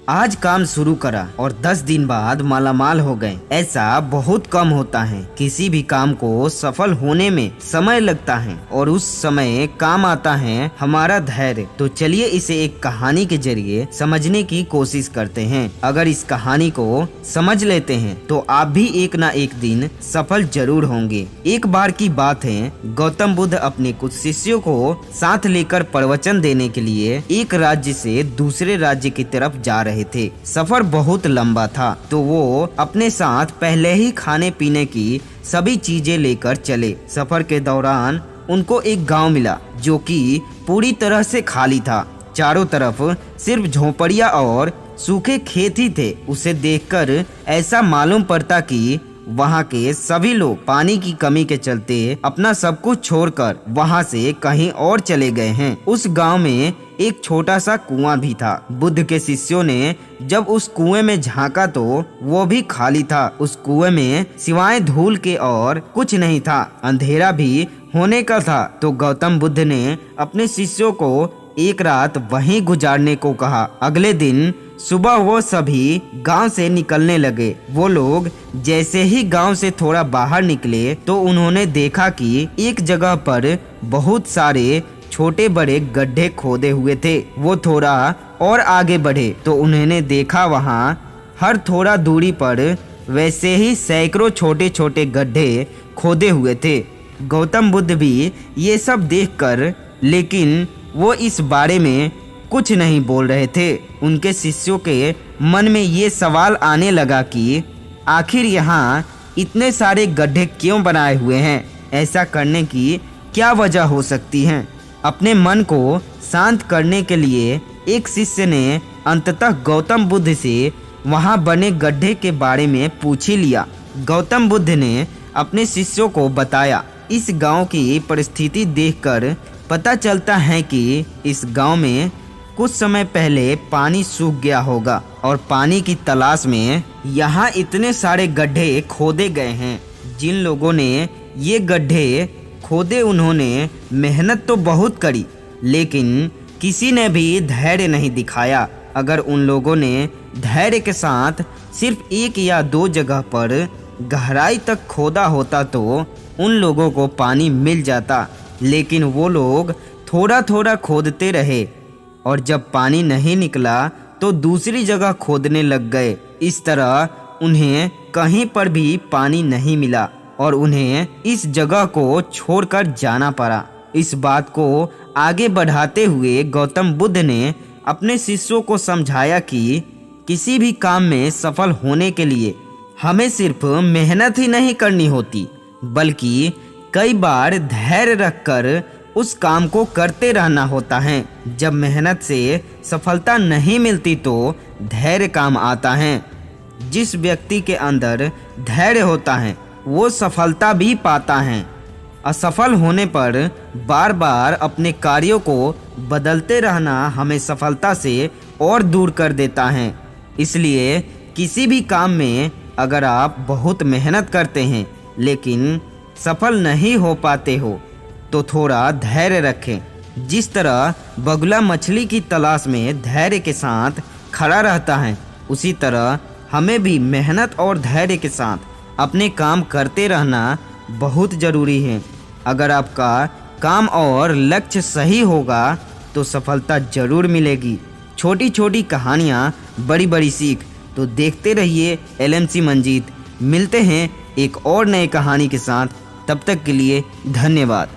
आज काम शुरू करा और 10 दिन बाद मालामाल हो गए। ऐसा बहुत कम होता है। किसी भी काम को सफल होने में समय लगता है और उस समय काम आता है हमारा धैर्य। तो चलिए इसे एक कहानी के जरिए समझने की कोशिश करते हैं। अगर इस कहानी को समझ लेते हैं तो आप भी एक ना एक दिन सफल जरूर होंगे। एक बार की बात है, गौतम बुद्ध अपने कुछ शिष्यों को साथ लेकर प्रवचन देने के लिए एक राज्य से दूसरे राज्य की तरफ जा रहे थे। सफर बहुत लंबा था तो वो अपने साथ पहले ही खाने पीने की सभी चीजें लेकर चले। सफर के दौरान उनको एक गांव मिला जो कि पूरी तरह से खाली था। चारों तरफ सिर्फ झोपड़ियां और सूखे खेत ही थे। उसे देखकर ऐसा मालूम पड़ता कि वहाँ के सभी लोग पानी की कमी के चलते अपना सब कुछ छोड़कर वहाँ से कहीं और चले गए हैं। उस गांव में एक छोटा सा कुआं भी था। बुद्ध के शिष्यों ने जब उस कुएं में झांका तो वो भी खाली था। उस कुएं में सिवाय धूल के और कुछ नहीं था। अंधेरा भी होने का था। तो गौतम बुद्ध ने अपने शिष्यों को एक रात वहीं गुजारने को कहा। अगले दिन सुबह वो सभी गांव से निकलने लगे। वो लोग जैसे ही गांव से थोड़ा बाहर निकले तो उन्होंने देखा कि एक जगह पर बहुत सारे छोटे बड़े गड्ढे खोदे हुए थे। वो थोड़ा और आगे बढ़े तो उन्होंने देखा वहां हर थोड़ा दूरी पर वैसे ही सैकड़ों छोटे छोटे गड्ढे खोदे हुए थे। गौतम बुद्ध भी ये सब देखकर, लेकिन वो इस बारे में कुछ नहीं बोल रहे थे। उनके शिष्यों के मन में ये सवाल आने लगा कि आखिर यहाँ इतने सारे गड्ढे क्यों बनाए हुए हैं? ऐसा करने की क्या वजह हो सकती है? अपने मन को शांत करने के लिए एक शिष्य ने अंततः गौतम बुद्ध से वहाँ बने गड्ढे के बारे में पूछ ही लिया। गौतम बुद्ध ने अपने शिष्यों को बताया, इस गांव की परिस्थिति देखकर पता चलता है कि इस गांव में कुछ समय पहले पानी सूख गया होगा और पानी की तलाश में यहाँ इतने सारे गड्ढे खोदे गए हैं। जिन लोगों ने ये गड्ढे खोदे उन्होंने मेहनत तो बहुत करी, लेकिन किसी ने भी धैर्य नहीं दिखाया। अगर उन लोगों ने धैर्य के साथ सिर्फ एक या दो जगह पर गहराई तक खोदा होता तो उन लोगों को पानी मिल जाता। लेकिन वो लोग थोड़ा थोड़ा खोदते रहे और जब पानी नहीं निकला तो दूसरी जगह खोदने लग गए। इस तरह उन्हें कहीं पर भी पानी नहीं मिला और उन्हें इस जगह को छोड़कर जाना पड़ा। इस बात को आगे बढ़ाते हुए गौतम बुद्ध ने अपने शिष्यों को समझाया कि किसी भी काम में सफल होने के लिए हमें सिर्फ मेहनत ही नहीं करनी होती, बल्कि कई बार धैर्य रखकर उस काम को करते रहना होता है। जब मेहनत से सफलता नहीं मिलती तो धैर्य काम आता है। जिस व्यक्ति के अंदर धैर्य होता है वो सफलता भी पाता है। असफल होने पर बार बार अपने कार्यों को बदलते रहना हमें सफलता से और दूर कर देता है। इसलिए किसी भी काम में अगर आप बहुत मेहनत करते हैं लेकिन सफल नहीं हो पाते हो तो थोड़ा धैर्य रखें। जिस तरह बगुला मछली की तलाश में धैर्य के साथ खड़ा रहता है, उसी तरह हमें भी मेहनत और धैर्य के साथ अपने काम करते रहना बहुत ज़रूरी है। अगर आपका काम और लक्ष्य सही होगा तो सफलता ज़रूर मिलेगी। छोटी छोटी कहानियाँ बड़ी बड़ी सीख। तो देखते रहिए LMC मंजीत। मिलते हैं एक और नई कहानी के साथ। तब तक के लिए धन्यवाद।